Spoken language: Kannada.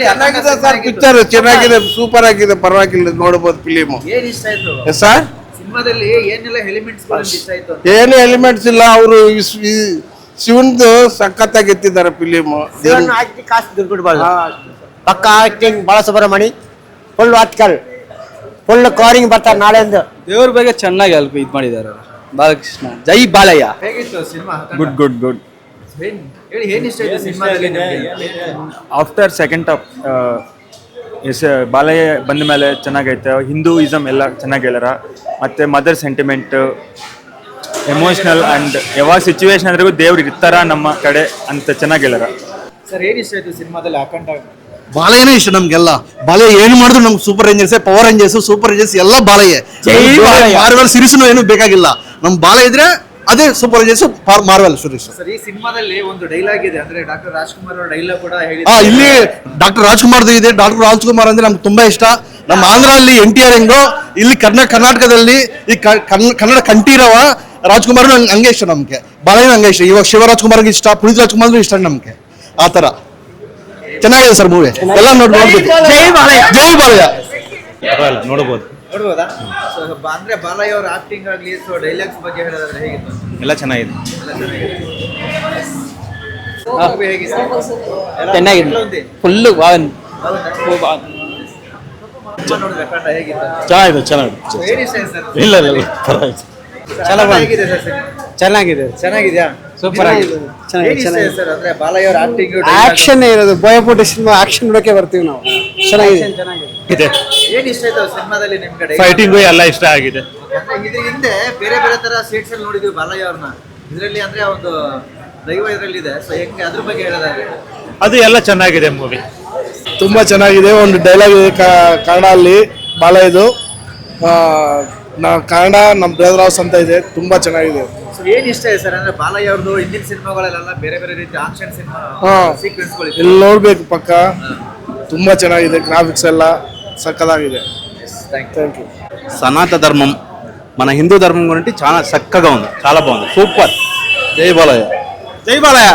ಚೆನ್ನಾಗಿದೆ ಸರ್, ಪಿಕ್ಚರ್ ಚೆನ್ನಾಗಿದೆ, ಸೂಪರ್ ಆಗಿದೆ, ಪರವಾಗಿಲ್ಲ, ನೋಡಬಹುದು ಫಿಲಿಮ್. ಏನ್ ಇಷ್ಟ ಆಯ್ತು ಸರ್ ಸಿನಿಮಾದಲ್ಲಿ? ಏನೆಲ್ಲ ಎಲಿಮೆಂಟ್ಸ್ ಇಷ್ಟ ಆಯ್ತು? ಏನು ಎಲಿಮೆಂಟ್ಸ್ ಇಲ್ಲ, ಅವರು ಶಿವನ್ದು ಸಖತ್ತಾಗಿ ಎತ್ತಿದ್ದಾರೆ ಫಿಲಿಮ್. ಪಕ್ಕ ಆಕ್ಟಿಂಗ್ ಬಾಲಸುಬ್ರಹ್ಮಣಿ, ಫುಲ್ ವಾತ್ಕಲ್, ಫುಲ್ ಕವರಿಂಗ್ ಬರ್ತಾರೆ ನಾಳೆಂದು. ದೇವ್ರ ಬಗ್ಗೆ ಚೆನ್ನಾಗಿ ಅಲ್ಪ ಇದು ಮಾಡಿದ್ದಾರೆ ಬಾಲಕೃಷ್ಣ. ಜೈ ಬಾಲಯ್ಯ. ಹೇಗಿತ್ತು ಸಿನಿಮಾ? Good good good. ಹೇಳಿ, ಏನ್ ಇಷ್ಟ ಆಯ್ತು ಸಿನಿಮಾದಲ್ಲಿ ನಿಮ್ಗೆ? ಆಫ್ಟರ್ ಸೆಕೆಂಡ್ ಹಾಫ್ ಬಾಲಯ್ಯ ಬಂದ ಮೇಲೆ ಚೆನ್ನಾಗೈತೆ. ಹಿಂದೂಯಿಸಮ್ ಎಲ್ಲ ಚೆನ್ನಾಗಿ ಹೇಳ್ಯಾರ. ಮತ್ತು ಮದರ್ ಸೆಂಟಿಮೆಂಟ್, ಎಮೋಷ್ನಲ್ ಆ್ಯಂಡ್ ಯಾವಾಗ ಸಿಚುವೇಶನ್ ಆದ್ರೂ ದೇವ್ರು ಇರ್ತಾರ ನಮ್ಮ ಕಡೆ ಅಂತ ಚೆನ್ನಾಗಿ ಹೇಳ್ಯಾರ. ಸರ್, ಏನ್ ಇಷ್ಟ ಆಯ್ತು ಸಿನಿಮಾದಲ್ಲಿ? ಅಖಂಡ ಬಾಲಯ್ಯನೇ ಇಷ್ಟ ನಮ್ಗೆಲ್ಲ. ಬಾಲಯ್ಯ ಏನು ಮಾಡಿದ್ರು ನಮ್ಗೆ super rangers, power rangers, super rangers ಎಲ್ಲ ಬಾಲಯ್ಯ. ಮಾರ್ವೆಲ್ ಸೀರೀಸ್ನು ಏನು ಬೇಕಾಗಿಲ್ಲ, ನಮ್ ಬಾಲಯ್ಯ ಇದ್ರೆ ಅದೇ super rangers, Marvel series. Sir, ಈ ಸಿನಿಮಾದಲ್ಲಿ ಒಂದು ಡೈಲಾಗ್ ಇದೆ, ಅಂದ್ರೆ ಡಾಕ್ಟರ್ ರಾಜ್ಕುಮಾರ್ ಅವರ ಡೈಲಾಗ್ ಕೂಡ ಇಲ್ಲಿ ಡಾಕ್ಟರ್ ರಾಜ್ಕುಮಾರ್ದು ಇದೆ. ಡಾಕ್ಟರ್ ರಾಜ್ಕುಮಾರ್ ಅಂದ್ರೆ ನಮ್ಗೆ ತುಂಬಾ ಇಷ್ಟ. ನಮ್ಮ ಆಂಧ್ರಲ್ಲಿ NTR ಹೆಂಗೋ, ಇಲ್ಲಿ ಕರ್ನಾಟಕದಲ್ಲಿ ಈ ಕನ್ನಡ ಕಂಠೀರವ ರಾಜ್ಕುಮಾರ್ ಹಂಗೆ ಇಷ್ಟ ನಮ್ಗೆ. ಬಾಲಯ್ಯ ಹಂಗೆ ಇಷ್ಟ. ಇವಾಗ ಶಿವರಾಜ್ಕುಮಾರ್ಗೆ ಇಷ್ಟ, ಪುನೀತ್ ರಾಜ್ಕುಮಾರ್ ಇಷ್ಟ ನಮ್ಗೆ. ಆ ತರ ಚೆನ್ನಾಗಿದೆ ಸರ್ ಮೂವಿ, ಎಲ್ಲ ನೋಡ್ಬೋದು. ಜೈ ಬಾಲಯ್ಯ, ಜೈ ಬಾಲಯ್ಯ. ನೋಡಬಹುದು, ನೋಡ್ಬೋದಾ? ಅಂದ್ರೆ ಬಾಲಯ್ಯ ಅವರ ಆಕ್ಟಿಂಗ್ ಆಗ್ಲಿ, ಡೈಲಾಗ್ಸ್ ಬಗ್ಗೆ ಹೇಳೋದಾದ್ರೆ ಹೇಗಿತ್ತು? ಎಲ್ಲ ಚೆನ್ನಾಗಿದೆ. ಚೆನ್ನಾಗಿದೆ, ಫುಲ್ಲು ಚೆನ್ನಾಗಿದೆ ಚೆನ್ನಾಗಿದೆ. ಇಲ್ಲ ಇಲ್ಲ ಚೆನ್ನಾಗಿದೆ, ಚೆನ್ನಾಗಿದ್ಯಾ? ಸೂಪರ್ ಆಗಿದೆ, ಸರ್, ಅಂದ್ರೆ ಬಾಲಯ್ಯ ಅವರ ಆಕ್ಟಿಂಗ್ ಆಕ್ಷನ್ ಇರೋದು. ಬೋಯಪುಟ್ಟ ಸಿನಿಮಾ ಆಕ್ಷನ್ ನೋಡಕ್ಕೆ ಬರ್ತೀವಿ ನಾವು. ಚೆನ್ನಾಗಿದೆ. ಏನ್ ಇಷ್ಟ ಆಯ್ತು ಸಿನಿಮಾದಲ್ಲಿ ನಿಮ್ಗೆ? ಫೈಟಿಂಗು ಎಲ್ಲ ಇಷ್ಟ ಆಗಿದೆ. ಇದ್ರ ಹಿಂದೆ ಬೇರೆ ಬೇರೆ ತರ ಸೀಟ್ಸ್ ಅಲ್ಲಿ ನೋಡಿದ್ವಿ ಬಾಲಯ್ಯ ಅವ್ರನ್ನ. ಇದರಲ್ಲಿ ಅಂದ್ರೆ ಒಂದು ದೈವ ಇದರಲ್ಲಿ ಇದೆ, ಸೊ ಹೆಂಗೆ ಅದ್ರ ಬಗ್ಗೆ ಹೇಳೋದಾದ್ರೆ? ಅದು ಎಲ್ಲ ಚೆನ್ನಾಗಿದೆ ಮೂವಿ. ತುಂಬಾ ಚೆನ್ನಾಗಿದೆ. ಒಂದು ಡೈಲಾಗ್ ಇದೆ ಕನ್ನಡ ಅಲ್ಲಿ ಬಾಲಯ್ಯದು. ಕನ್ನಡ ನಮ್ಮ ಬ್ರದರ್ ಹೌಸ್ ಅಂತ ಇದೆ, ತುಂಬಾ ಚೆನ್ನಾಗಿದೆ. ಸೊ ಏನ್ ಇಷ್ಟ ಇದೆ ಸರ್? ಅಂದ್ರೆ ಬಾಲಯ್ಯ ಅವ್ರದ್ದು ಹಿಂದಿನ ಸಿನಿಮಾಗಳೆಲ್ಲ ಬೇರೆ ಬೇರೆ ರೀತಿ ಆಕ್ಷನ್ ಸಿನಿಮಾ ಸೀಕ್ವೆನ್ಸ್ಗಳು ಇಲ್ಲಿ ನೋಡ್ಬೇಕು ಪಕ್ಕ. ತುಂಬಾ ಚೆನ್ನಾಗಿದೆ, ಗ್ರಾಫಿಕ್ಸ್ ಎಲ್ಲ సక్కదాಗಿದೆ. Thank you. సనాతన ధర్మం మన హిందూ ధర్మం గురించి చాలా చక్కగా ఉంది, చాలా బాగుంది, సూపర్. జై బాలయ్య, జై బాలయ్య.